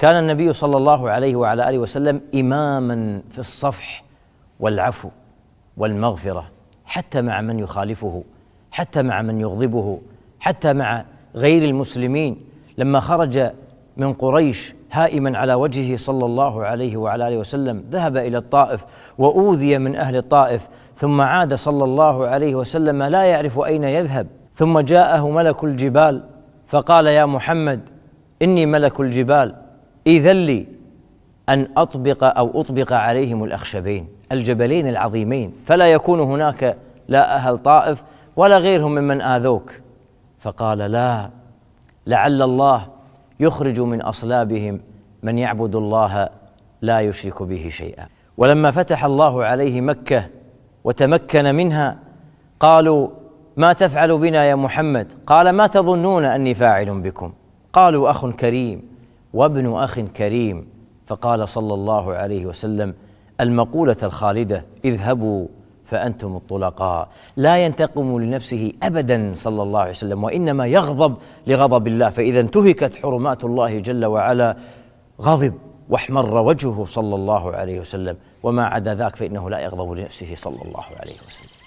كان النبي صلى الله عليه وعلى آله وسلم إماما في الصفح والعفو والمغفرة، حتى مع من يخالفه، حتى مع من يغضبه، حتى مع غير المسلمين. لما خرج من قريش هائما على وجهه صلى الله عليه وعلى آله وسلم، ذهب إلى الطائف وأوذي من أهل الطائف، ثم عاد صلى الله عليه وسلم لا يعرف أين يذهب، ثم جاءه ملك الجبال فقال: يا محمد إني ملك الجبال، إذن لي أن أطبق عليهم الأخشبين، الجبلين العظيمين، فلا يكون هناك لا أهل طائف ولا غيرهم ممن آذوك. فقال: لا، لعل الله يخرج من أصلابهم من يعبد الله لا يشرك به شيئا. ولما فتح الله عليه مكة وتمكن منها قالوا: ما تفعل بنا يا محمد؟ قال: ما تظنون أني فاعل بكم؟ قالوا: أخ كريم وابن أخ كريم. فقال صلى الله عليه وسلم المقولة الخالدة: اذهبوا فأنتم الطلقاء. لا ينتقم لنفسه أبدا صلى الله عليه وسلم، وإنما يغضب لغضب الله، فإذا انتهكت حرمات الله جل وعلا غضب واحمر وجهه صلى الله عليه وسلم، وما عدا ذاك فإنه لا يغضب لنفسه صلى الله عليه وسلم.